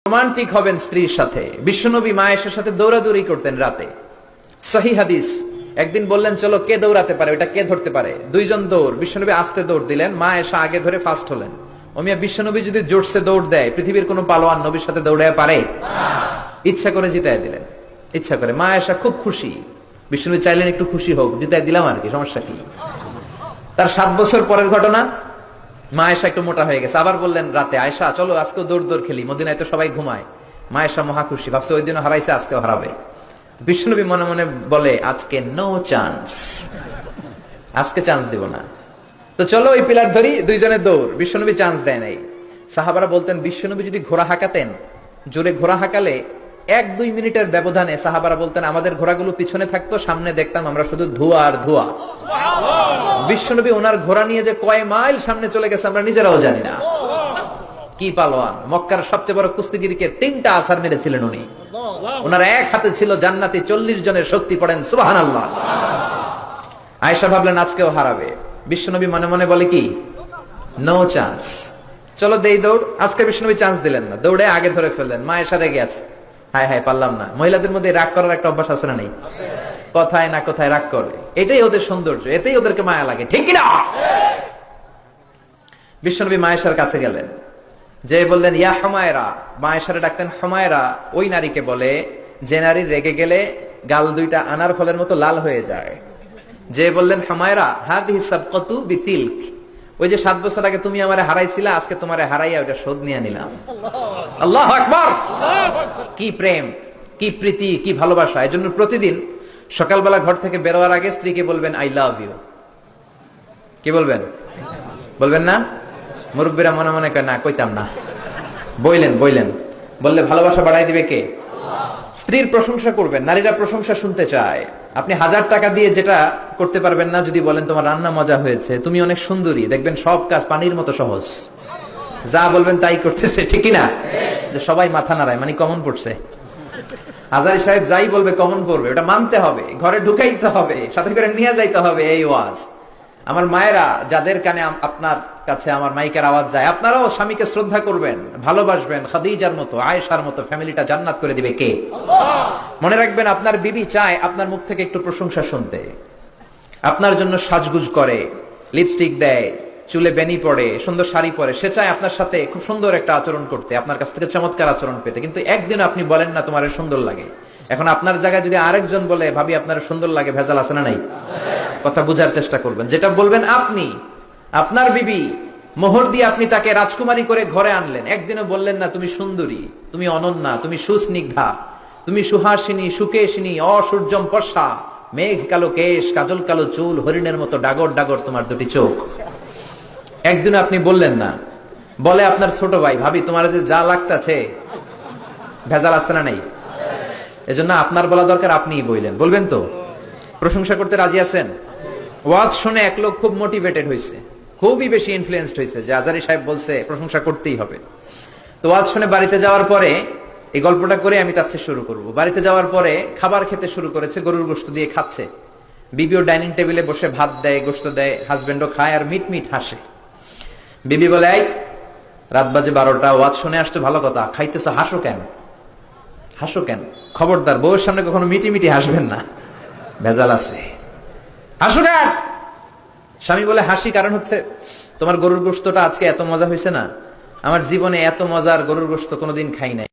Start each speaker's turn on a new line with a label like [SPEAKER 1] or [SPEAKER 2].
[SPEAKER 1] Romantic হবেন স্ত্রীর সাথে। বিশ্বনবী মা আয়েশার সাথে দৌড়াদৌড়ি করতেন রাতে। সহিহ হাদিস। একদিন বললেন চলো কে দৌড়াতে পারে, ওটা কে ধরতে পারে। দুইজন দৌড়, বিশ্বনবী আস্তে দৌড় দিলেন, মা আয়েশা আগে ধরে ফার্স্ট হলেন। ওমিয়া বিশ্বনবী যদি জোরসে দৌড় দেয়, পৃথিবীর কোনো পালোয়ান নবীর সাথে দৌড়ায় পারে? ইচ্ছা করে জিতায় দিলেন, ইচ্ছা করে। মা আয়েশা খুব খুশি। বিশ্বনবী চাইলেন একটু খুশি হোক, জিতায় দিলাম আর কি, সমস্যা কি। তার 7 বছর পরের ঘটনা। মা আয়েশা একটু মোটা হয়ে গেছে, আবার বললেন রাতে, আয়েশা চলো আজকেও দৌড় দৌড় খেলি, মদিনায় তো সবাই ঘুমায়। মা আয়েশা মহা খুশি, ভাবছে ওই দিনও হারাইছে, আজকেও হারাবে। বিশ্বনবী মনে মনে বলে আজকে নো চান্স, আজকে চান্স দিব না। তো চলো ওই পিলার ধরি, দুইজনে দৌড়। বিশ্বনবী চান্স দেয় নাই। সাহাবারা বলতেন বিশ্বনবী যদি ঘোড়া হাঁকাতেন, জোরে ঘোড়া হাঁকালে 1-2 মিনিটের ব্যবধানে সাহাবারা বলতেন আমাদের ঘোড়াগুলো পিছনে থাকতো, সামনে দেখতাম আমরা শুধু ধোঁয়া আর ধোঁয়া। বিশ্বনবী ওনার ঘোড়া নিয়ে যে কয় মাইল সামনে চলে গেছে আমরা নিজেরাও জানি না। কি পালোয়ান! মক্কার সবচেয়ে বড় কুস্তিগিরকে 3টা আছাড় মেরেছিলেন উনি। ওনার এক হাতে ছিল জান্নাতি 40 জনের শক্তি, পড়েন সুবহানাল্লাহ। আয়েশা ভাবলেন আজকেও হারাবে। বিশ্বনবী মনে মনে বলে কি নো চান্স, চলো দেই দৌড়। আজকে বিশ্বনবী চান্স দিলেন না, দৌড়ে আগে ধরে ফেললেন। মা আয়েশা রেগে আছে, হায় হায় পারলাম না। মহিলাদের মধ্যে রাগ করার একটা অভ্যাস আছে না নেই? কথায় না কথায় রাগ করে, এটাই ওদের সৌন্দর্য, এতেই ওদেরকে মায়া লাগে, ঠিক কিনা? বিশ্বনবী মা আয়েশার কাছে গেলেন, যে বললেন ইয়া হুমায়রা। মা আয়েশারে ডাকতেন হুমায়রা। ওই নারীকে বলে যে নারী রেগে গেলে গাল দুইটা আনার ফলের মতো লাল হয়ে যায়। যে বললেন হুমায়রা হাদিহি সাবকাতু বিতিলক, ওই যে 7 বছর আগে তুমি আমারে হারাইছিলা, আজকে তোমারে হারাইয়া ওটা শোধ নিয়ে নিলাম। আল্লাহু আকবার! কি প্রেম, কি প্রীতি, কি ভালোবাসা। এজন্য প্রতিদিন সকালবেলা ঘর থেকে বেরোয়ার আগে স্ত্রীকে বলবেন আই লাভ ইউ। কি বলবেন? বলবেন না? মুরব্বীরা মনে মনে কয় না, কইতাম না। বললেন বললে ভালোবাসা বাড়াই দিবে কে? স্ত্রীর প্রশংসা করবেন। নারীরা প্রশংসা শুনতে চায়। আপনি 1000 টাকা দিয়ে যেটা করতে পারবেন না, যদি বলেন তোমার রান্না মজা হয়েছে, তুমি অনেক সুন্দরী, দেখবেন সব কাজ পানির মতো সহজ। যা বলবেন তাই করতেছে, ঠিক না? সবাই মাথা নাড়ায়, মানে কমন পড়ছে। হাজারি সাহেব যাই বলবে কমন পড়বে, ওটা মানতে হবে, ঘরে ঢুকাইতে হবে, সাথে করে নিয়ে যাইতে হবে। এই ওয়াজ আমার মায়েরা, যাদের কানে আপনার কাছে আমার মাইকের আওয়াজ যায়, আপনারাও স্বামীকে শ্রদ্ধা করবেন, ভালোবাসবেন। খাদিজার মতো, আয়েশার মতো ফ্যামিলিটা জান্নাত করে দিবে কে? মনে রাখবেন আপনার বিবি চায় আপনার মুখ থেকে একটু প্রশংসা শুনতে। আপনার জন্য সাজগুজ করে, লিপস্টিক দেয়, চুলে বেনি পড়ে, সুন্দর শাড়ি পরে। সে চায় আপনার সাথে খুব সুন্দর একটা আচরণ করতে, আপনার কাছ থেকে চমৎকার আচরণ পেতে। কিন্তু একদিন আপনি বলেন না তোমার সুন্দর লাগে। এখন আপনার জায়গায় যদি আরেকজন বলে ভাবি আপনার সুন্দর লাগে, ভেজাল আছে না নাই? কথা বুঝার চেষ্টা করবেন। যেটা বলবেন আপনি, আপনার বিবি, মোহর দিয়ে আপনি তাকে রাজকুমারী করে ঘরে আনলেন, একদিনও বললেন না তুমি সুন্দরী, তুমি অনন্যা, তুমি সুস্নিগ্ধা, তুমি সুহাসিনী, সুকেশিনী, অসূর্যম পর্ষা, মেঘ কালো কেশ, কাজল কালো চুল, হরিণের মতো ডাগর ডাগর তোমার দুটি চোখ। একদিন আপনি বললেন না। বলে আপনার ছোট ভাই, ভাবি তোমার যে যা লাগতাছে, ভেজাল আছে না নাই? এজন্য আপনার বলা দরকার, আপনিই বললেন। বলবেন তো? প্রশংসা করতে রাজি আছেন? ওয়াজ শুনে এক লোক খুব মোটিভেটেড হয়েছে, খুবই বেশি ইনফ্লুয়েন্সড হয়েছে যে আজারি সাহেব বলছে প্রশংসা করতেই হবে। তো ওয়াজ শুনে বাড়িতে যাওয়ার পরে, এই গল্পটা করে আমি তাফসীর শুরু করব। বাড়িতে যাওয়ার পরে খাবার খেতে শুরু করেছে, গরুর গোশত দিয়ে খাচ্ছে। বিবিও ডাইনিং টেবিলে বসে ভাত দেয়, গোশত দেয়, হাজবেন্ডও খায় আর মিট মিট হাসে। বিবি বলে এই রাত বাজে 12টা, ওয়াজ শুনে আসছো ভালো কথা, খাইতেছো, হাসো কেন? হাসো কেন? খবরদার বউয়ের সামনে কখনো মিটি মিটি হাসবেন না, ভেজাল আছে। হাসো কেন? স্বামী বলে হাসি কারণ হচ্ছে তোমার গরুর গোশতটা আজকে এত মজা হয়েছে না, আমার জীবনে এত মজার গরুর গোশত কোনোদিন খাই নাই।